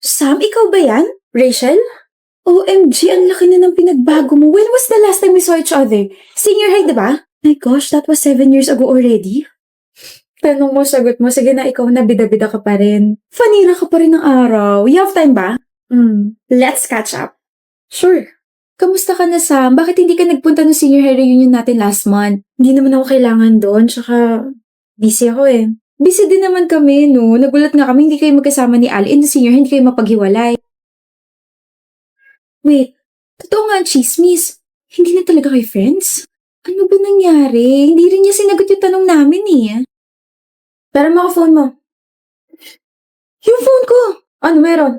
Sam, ikaw ba yan? Rachel? OMG, ang laki na ng pinagbago mo. When was the last time we saw each other? Senior high, diba? My gosh, that was 7 years ago already. Tanong mo, sagot mo, sige na ikaw na bida-bida ka pa rin. Fanira ka pa rin ng araw. You have time ba? Let's catch up. Sure. Kamusta ka na, Sam? Bakit hindi ka nagpunta ng senior high reunion natin last month? Hindi naman ako kailangan doon, tsaka busy ako eh. Busy din naman kami, no? Nagulat nga kami, hindi kayo magkasama ni Ali in the senior high, hindi kayo mapaghiwalay. Wait, totoo nga ang chismis. Hindi na talaga kayo friends? Ano ba nangyari? Hindi rin niya sinagot yung tanong namin eh. Pero mo phone mo. Yung phone ko! Ano meron?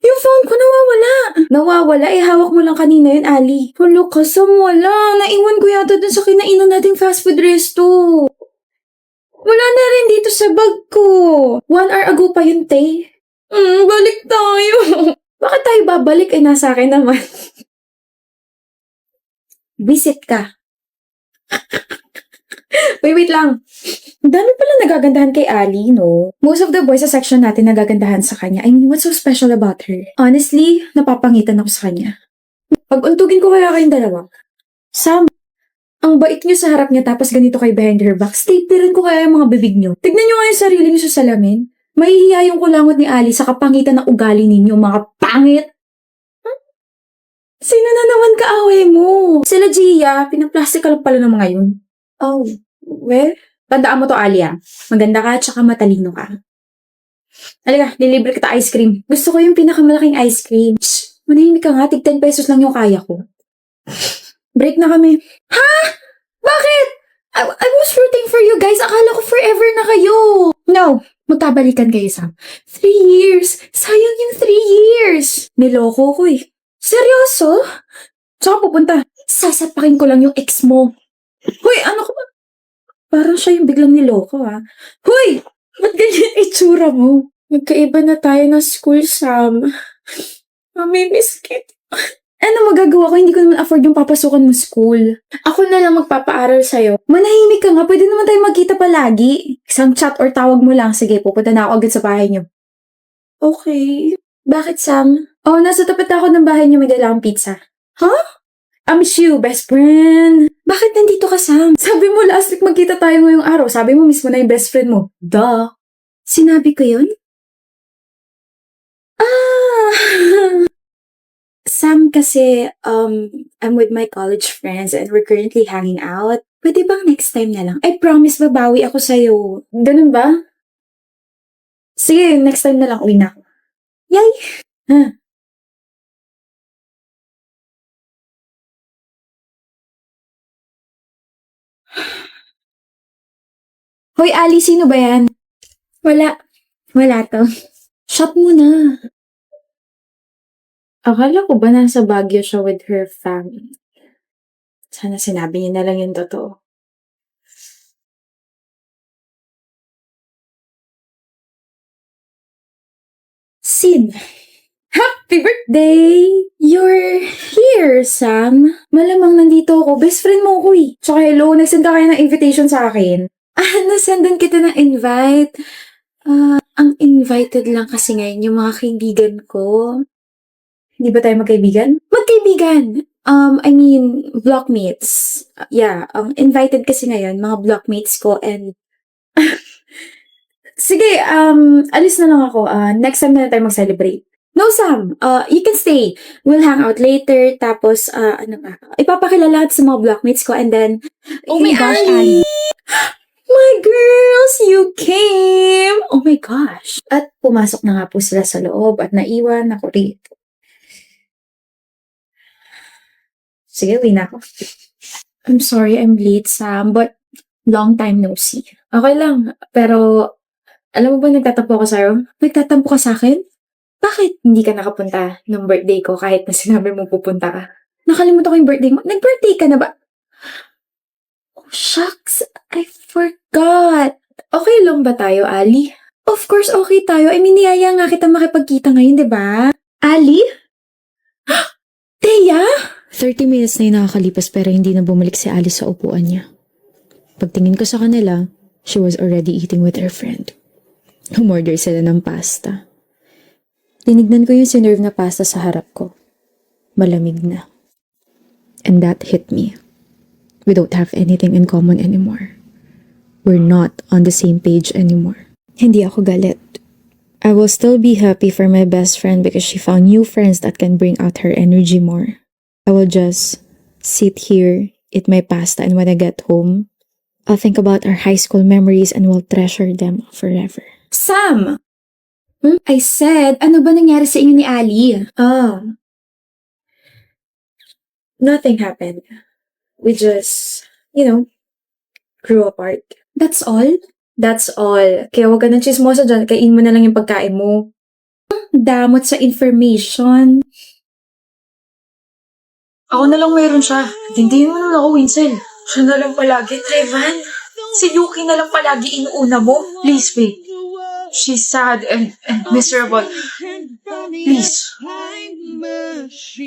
Yung phone ko nawawala. Nawawala? Hawak mo lang kanina yun, Ali. Hulo ka, Sam, wala. Naiwan ko yata dun sa kinainan nating fast food resto. Wala na rin dito sa bag ko. 1 hour ago pa yun, te. Balik tayo. Bakit tayo babalik? Nasa akin naman. Visit ka. Wait lang. Ang dami pala nagagandahan kay Ali, no? Most of the boys sa section natin nagagandahan sa kanya. I mean, what's so special about her? Honestly, napapangitan ako sa kanya. Pag-untugin ko kaya kayong dalawa. Sam, ang bait niyo sa harap niya tapos ganito kay behind her back. Staplerin ko kaya yung mga bibig niyo. Tignan niyo nga yung sarili niyo sa salamin. Mahihiya yung kulangot ni Ali sa kapangitan ng ugali ninyo, mga pangit. Sino na naman kaaway mo? Sila Gia, pinaplastic ka lang pala ng mga yun. Oh, well, tandaan mo to, Alia. Maganda ka, tsaka matalino ka. Halika, lilibre kita ice cream. Gusto ko yung pinakamalaking ice cream. Shh, manahimik ka nga, tig 10 pesos lang yung kaya ko. Break na kami. Ha? Bakit? I was rooting for you guys. Akala ko forever na kayo. No, magkabalikan kayo, Sam. 3 years. Sayang yung 3 years. Niloko ko eh. Seryoso? Saan pupunta? Sasapakin ko lang yung ex mo. Hoy, ano ka ba? Parang siya yung biglang niloko, ha? Hoy! Ba't ganyan itsura mo? Magkaiba na tayo ng school, Sam. Mamimiss kita. Ano magagawa ko? Hindi ko naman afford yung papasukan mo school. Ako na lang magpapaaral sa'yo. Manahimik ka nga. Pwede naman tayo magkita palagi. Isang chat or tawag mo lang. Sige, pupunta na ako agad sa bahay niyo. Okay. Bakit, Sam? Oh, nasa tapat ako ng bahay niyo. May dala akong pizza. Huh? I miss you, best friend. Bakit nandito ka, Sam? Sabi mo last week magkita tayo ngayong araw. Sabi mo mismo na yung best friend mo. Duh. Sinabi ko yun? Sam, kasi, I'm with my college friends and we're currently hanging out. Pwede bang next time na lang? I promise babawi ako sa'yo. Ganun ba? Sige, next time na lang. Uwi na ako. Yay! Huh. Hoy, Ali, sino ba yan? Wala. Wala to. Shut mo na. Akala ko ba nasa Baguio siya with her family? Sana sinabi niya na lang yung totoo. Sin! Happy birthday! You're here, Sam. Malamang nandito ako. Best friend mo ako eh. Tsaka hello, nagsend ka kaya ng invitation sa akin. Nasendan kita ng invite. Ang invited lang kasi ngayon yung mga kaibigan ko. Hindi ba tayo magkaibigan? Magkaibigan! I mean, blockmates. Yeah, invited kasi ngayon, mga blockmates ko and... Sige, alis na lang ako. Next time na tayo mag-celebrate. No, Sam. You can stay. We'll hang out later. Tapos, ano ba? Ipapakilala sa mga blockmates ko and then... Oh my gosh, Ali! My girls, you came! Oh my gosh. At pumasok na nga po sila sa loob at naiwan ako rito. Sige, uwi na ako. I'm sorry I'm late, Sam, but long time no see. Okay lang, pero alam mo ba nagtatampo ako sa'yo? Nagtatampo ka sa akin? Bakit hindi ka nakapunta ng birthday ko kahit na sinabi mo pupunta ka? Nakalimutan ko yung birthday mo. Nag-birthday ka na ba? Oh, shucks. I forgot. Okay lang ba tayo, Ali? Of course, okay tayo. I mean, niyaya nga kita makipagkita ngayon, di ba? Ali? Teya? 30 minutes na yung nakakalipas pero hindi na bumalik si Alice sa upuan niya. Pagtingin ko sa kanila, she was already eating with her friend. Umorder sila ng pasta. Tinignan ko yung sinerve na pasta sa harap ko. Malamig na. And that hit me. We don't have anything in common anymore. We're not on the same page anymore. Hindi ako galit. I will still be happy for my best friend because she found new friends that can bring out her energy more. I will just sit here, eat my pasta, and when I get home, I'll think about our high school memories and will treasure them forever. Sam! I said, ano ba nangyari sa inyo ni Ali? Nothing happened. We just, grew apart. That's all? That's all. Kaya huwag ka ng chismosa dyan, kain mo na lang yung pagkain mo. Damot sa information. Ako na lang meron siya. Tindihin mo na ako, Winsel. Siya na lang palagi, Trevan. Si Yuki na lang palagi inuuna mo. Please, babe. She's sad and miserable. Please.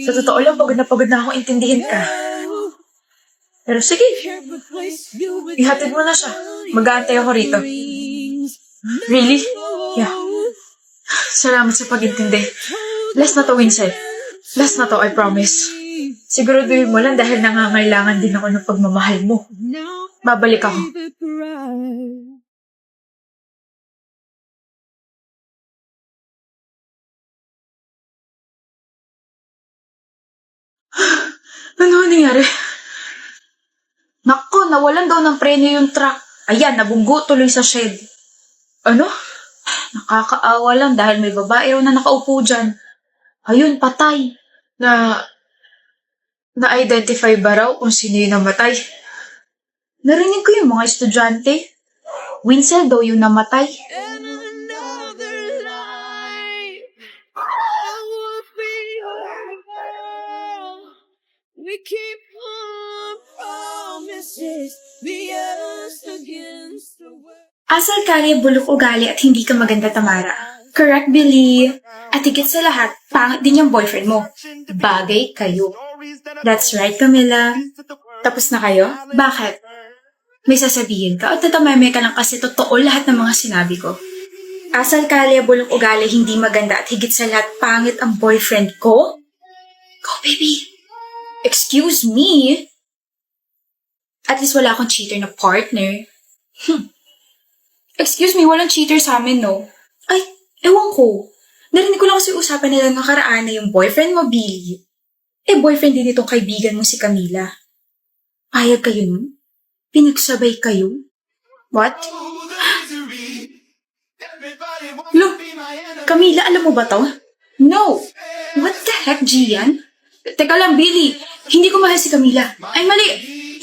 Sa totoo lang, pagod na ako intindihin ka. Pero sige. Ihatid mo na siya. Mag-aantay ako rito. Really? Yeah. Salamat sa pag-intindi. Last na to, Winsel. Last na to, I promise. Siguraduhin mo lang dahil nangangailangan din ako ng pagmamahal mo. Babalik ako. Ano nangyari? Nako, nawalan daw ng preno yung truck. Ayan, nabunggo tuloy sa shed. Ano? Nakakaawa lang dahil may babae raw na nakaupo dyan. Ayun, patay. Na-identify ba raw kung sino yung namatay? Narinig ko yung mga estudyante. Winsel daw yung namatay. We keep on promises, be us against the world. Asal kaya bulok ugali at hindi ka maganda, Tamara. Correct, Billy. At higit sa lahat, pangit din yung boyfriend mo. Bagay kayo. That's right, Camila. Tapos na kayo? Bakit? May sasabihin ka o tatameme ka lang kasi totoo lahat ng mga sinabi ko? Asal kaya bulok ugali, hindi maganda at higit sa lahat, pangit ang boyfriend ko? Go, baby. Excuse me? At least wala akong cheater na partner. Excuse me, walang cheater sa amin, no? Ay, ewan ko. Narinig ko lang kasi usapan nila nakaraan na yung boyfriend mo, Billy. Boyfriend din itong kaibigan mo si Camila. Payag kayo nun? Pinagsabay kayo? What? Look, Camila, alam mo ba to? No. What the heck, Gian? Teka lang, Billy. Hindi ko mahal si Camila. Ay, mali.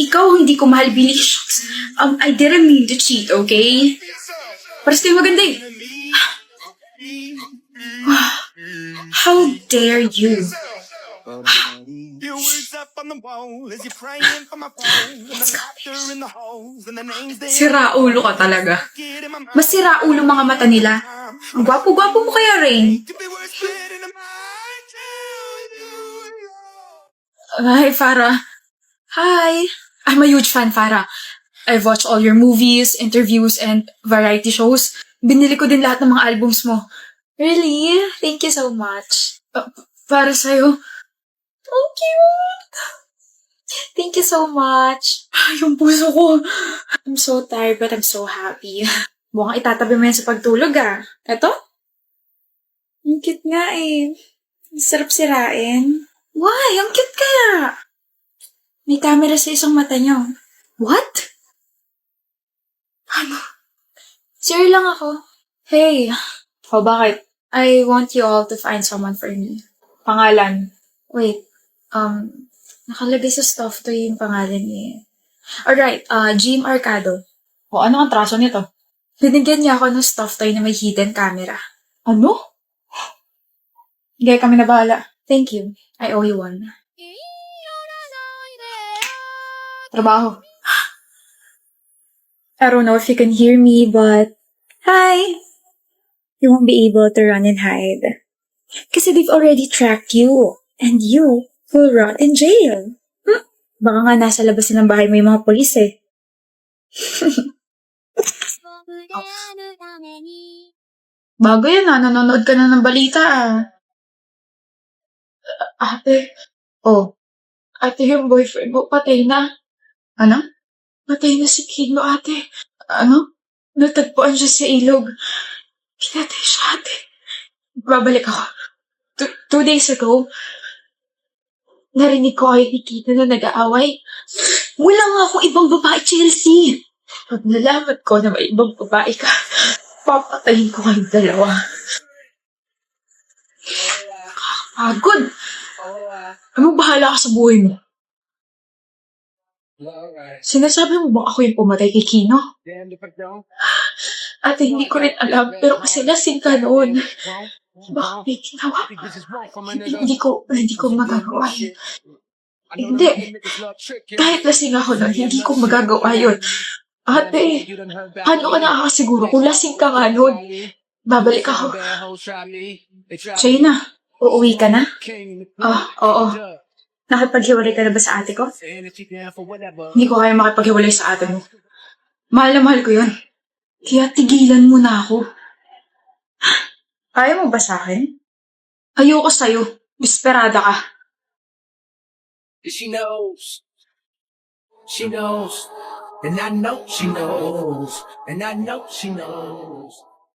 Ikaw hindi ko mahal, Billy. Shucks. I didn't mean to cheat, okay? Paras kayo maganda eh. How dare you? Sira ulo ka talaga. Mas sira ulo mga mata nila. Ang gwapo-gwapo mo kaya, Rain. Hi, Farah. Hi. I'm a huge fan, Farah. I've watched all your movies, interviews, and variety shows. Binili ko din lahat ng mga albums mo. Really? Thank you so much. Para sa'yo. Oh, cute. Thank you so much. Yung puso ko. I'm so tired but I'm so happy. Mukhang itatabi mo yan sa pagtulog ah. Eto? Ang cute nga eh. Ang sarap sirain. Why? Ang cute kaya. May camera sa isang mata niyo. What? Ano? Sure lang ako. Hey. Oh, bakit? I want you all to find someone for me. Pangalan. Wait. Nakalagay sa stuff to yung pangalan niya. Alright, Jim Arcado. O ano ang traso nito? Binigyan niya ako ng stuff toy na may hidden camera. Ano? Hindi, kami na bahala. Thank you. I owe you one. Trabaho. I don't know if you can hear me, but... Hi! You won't be able to run and hide. Kasi they've already tracked you. And you will rot in jail. Baka nga nasa labas ng bahay mo yung mga polis eh. Bago yan nanonood ka na ng balita Ate, ate yung boyfriend mo patay na. Ano? Patay na si Kino, ate. Ano? Natagpuan siya sa ilog. Pinatay siya, ate. Babalik ako. 2 days ago, narinig ko kayo ni Kino na nag-aaway. Wala nga akong ibang babae, Chelsea. Pag nalaman ko na may ibang babae ka, papatayin ko kayong dalawa. Pagod! Ano bahala ka sa buhay mo? Sinasabi mo ba ako yung pumatay kay Kino? Ate, hindi ko rin alam, pero kasi lasing ka noon. Baka may ginawa. Hindi ko magagawa yun. Hindi. Kahit lasing ako noon, hindi ko magagawa yun. Ate, paano ka nakakasiguro kung lasing ka nga noon? Babalik ako. China, uuwi ka na? Oo. Nakipaghiwalay ka na ba sa ate ko? Hindi ko kaya makipaghiwalay sa ate mo. Mahal na mahal ko yun. Kaya tigilan mo na ako. Ayaw mo ba sa akin? Ayoko sa'yo. Desperada ka. She knows. She knows. And I know she knows. And I know she knows.